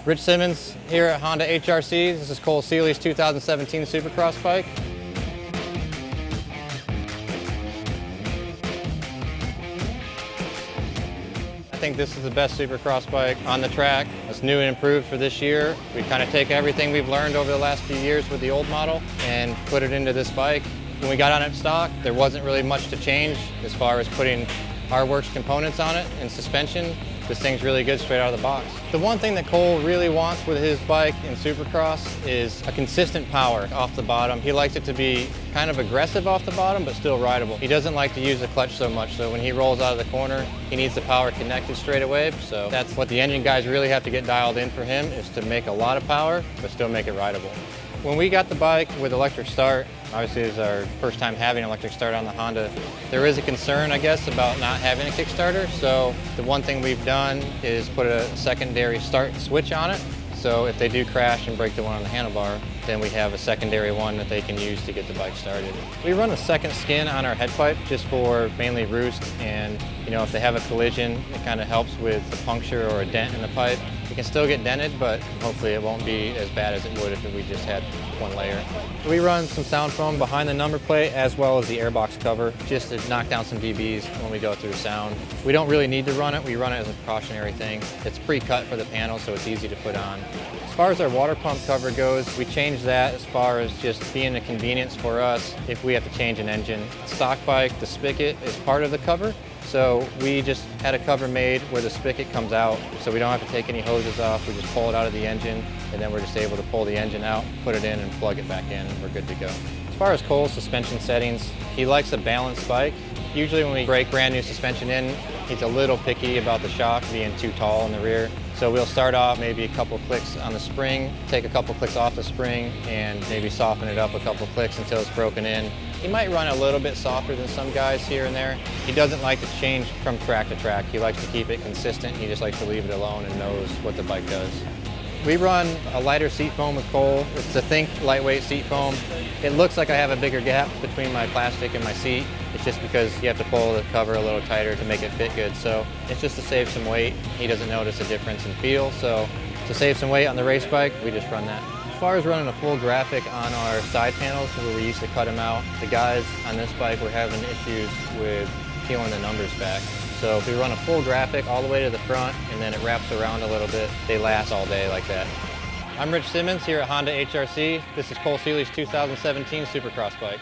Rich Simmons here at Honda HRC. This is Cole Seeley's 2017 Supercross bike. I think this is the best Supercross bike on the track. It's new and improved for this year. We kind of take everything we've learned over the last few years with the old model and put it into this bike. When we got on it stock, there wasn't really much to change as far as putting our works components on it and suspension. This thing's really good straight out of the box. The one thing that Cole really wants with his bike in Supercross is a consistent power off the bottom. He likes it to be kind of aggressive off the bottom, but still rideable. He doesn't like to use the clutch so much, so when he rolls out of the corner, he needs the power connected straight away. So that's what the engine guys really have to get dialed in for him, is to make a lot of power, but still make it rideable. When we got the bike with electric start, obviously it was our first time having electric start on the Honda, there is a concern, I guess, about not having a Kickstarter. So the one thing we've done is put a secondary start switch on it. So if they do crash and break the one on the handlebar, then we have a secondary one that they can use to get the bike started. We run a second skin on our head pipe just for mainly roost, and if they have a collision, it kind of helps with a puncture or a dent in the pipe. It can still get dented, but hopefully it won't be as bad as it would if we just had one layer. We run some sound foam behind the number plate as well as the airbox cover, just to knock down some dBs when we go through sound. We don't really need to run it. We run it as a precautionary thing. It's pre-cut for the panel, so it's easy to put on. As far as our water pump cover goes, we changed that as far as just being a convenience for us if we have to change an engine. Stock bike, the spigot is part of the cover. So we just had a cover made where the spigot comes out, so we don't have to take any hoses off. We just pull it out of the engine, and then we're just able to pull the engine out, put it in, and plug it back in, and we're good to go. As far as Cole's suspension settings, he likes a balanced bike. Usually when we break brand new suspension in, he's a little picky about the shock being too tall in the rear. So we'll start off maybe a couple clicks on the spring, take a couple clicks off the spring, and maybe soften it up a couple clicks until it's broken in. He might run a little bit softer than some guys here and there. He doesn't like to change from track to track. He likes to keep it consistent. He just likes to leave it alone and knows what the bike does. We run a lighter seat foam with Cole. It's a Think lightweight seat foam. It looks like I have a bigger gap between my plastic and my seat. It's just because you have to pull the cover a little tighter to make it fit good. So it's just to save some weight. He doesn't notice a difference in feel. So to save some weight on the race bike, we just run that. As far as running a full graphic on our side panels, where we used to cut them out, the guys on this bike were having issues with peeling the numbers back. So if we run a full graphic all the way to the front and then it wraps around a little bit, they last all day like that. I'm Rich Simmons here at Honda HRC. This is Cole Seeley's 2017 Supercross bike.